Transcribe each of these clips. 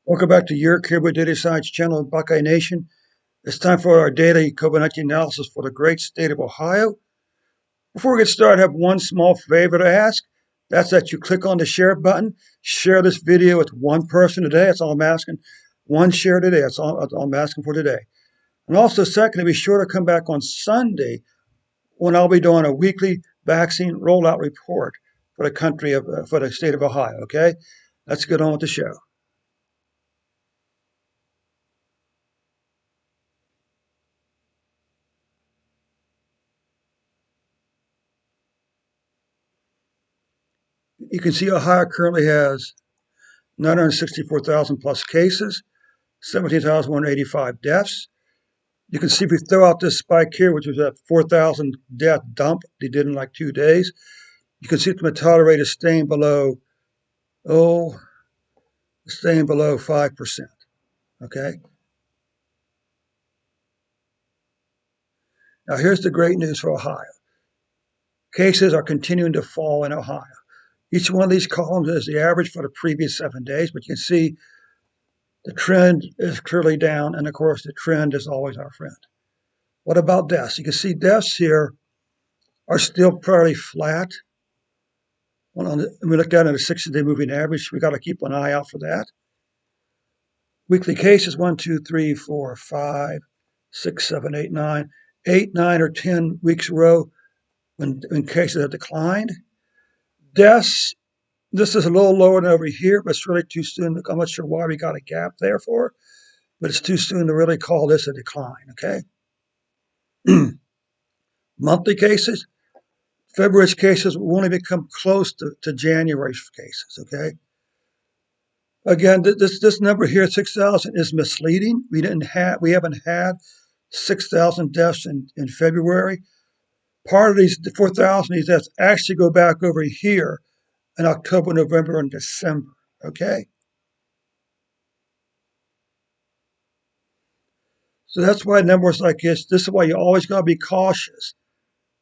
Welcome back to your Caribou Data Science channel, Buckeye Nation. It's time for our daily COVID-19 analysis for the great state of Ohio. Before we get started, I have one small favor to ask. That's that you click on the share button, share this video with one person today. That's all I'm asking. One share today. That's all I'm asking for today. And also, secondly, be sure to come back on Sunday when I'll be doing a weekly vaccine rollout report for the state of Ohio. Okay, let's get on with the show. You can see Ohio currently has 964,000 plus cases, 17,185 deaths. You can see if we throw out this spike here, which was at 4,000 death dump they did in like 2 days, you can see the mortality rate is staying below, staying below 5%. Okay. Now here's the great news for Ohio. Cases are continuing to fall in Ohio. Each one of these columns is the average for the previous 7 days, but you can see the trend is clearly down, and of course the trend is always our friend. What about deaths? You can see deaths here are still fairly flat. When we looked at it a 60-day moving average, we got to keep an eye out for that. Weekly cases 1, 2, 3, 4, 5, 6, 7, 8, 9. 8, 9, or 10 weeks in a row when cases have declined. Deaths, this is a little lower than over here, but it's really too soon. I'm not sure why we got a gap there for, but it's too soon to really call this a decline, okay? Monthly cases, February's cases will only become close to January's cases, okay? Again, this number here, 6,000, is misleading. We haven't had 6,000 deaths in February. Part of these 4,000 these deaths actually go back over here in October, November, and December. Okay, so that's why numbers like this. This is why you always got to be cautious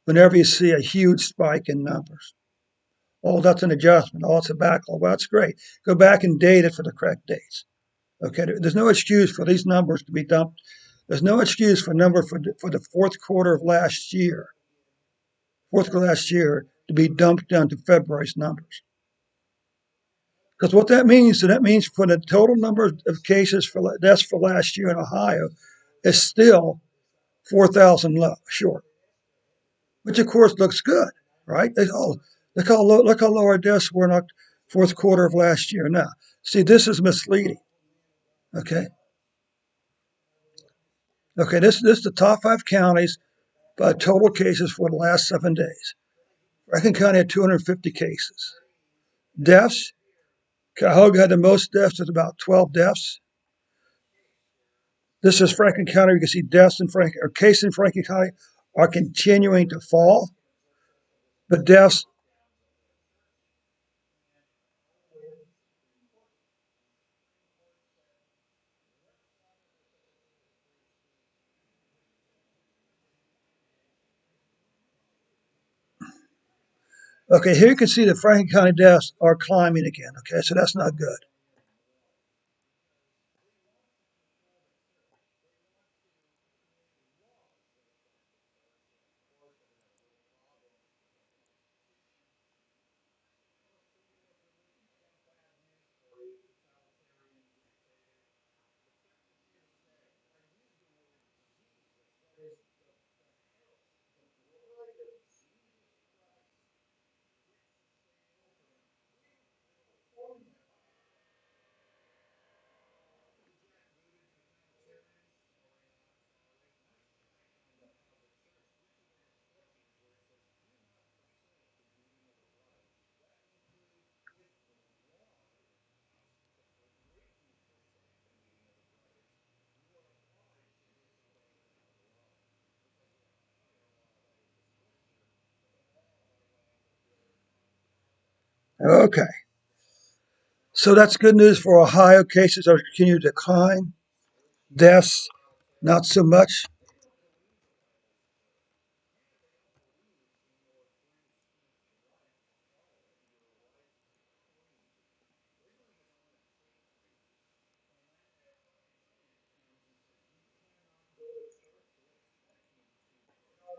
whenever you see a huge spike in numbers. Oh, that's an adjustment. Oh, it's a backlog. Well, that's great. Go back and date it for the correct dates. Okay, there's no excuse for these numbers to be dumped. There's no excuse for numbers for the fourth quarter of last year, to be dumped down to February's numbers. Because what that means for the total number of cases for deaths for last year in Ohio is still 4,000 short, which of course looks good, right? Look how low our deaths were in the fourth quarter of last year. Now, see, this is misleading. Okay. Okay, this is the top 5 counties by total cases for the last 7 days. Franklin County had 250 cases. Deaths, Cuyahoga had the most deaths with about 12 deaths. This is Franklin County. You can see deaths in cases in Franklin County are continuing to fall, but deaths. Okay, here you can see the Franklin County deaths are climbing again. Okay, so that's not good. Okay, so that's good news for Ohio. Cases are continuing to decline. Deaths, not so much.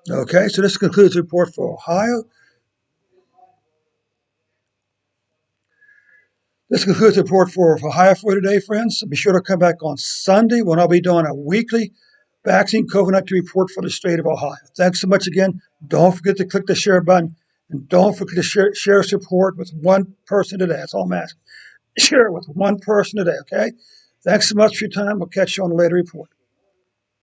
Okay, so this concludes the report for Ohio. This concludes the report for Ohio for today, friends. So be sure to come back on Sunday when I'll be doing a weekly vaccine COVID-19 report for the state of Ohio. Thanks so much again. Don't forget to click the share button, and don't forget to share this report with one person today. That's all I'm asking. Share it with one person today, okay? Thanks so much for your time. We'll catch you on a later report.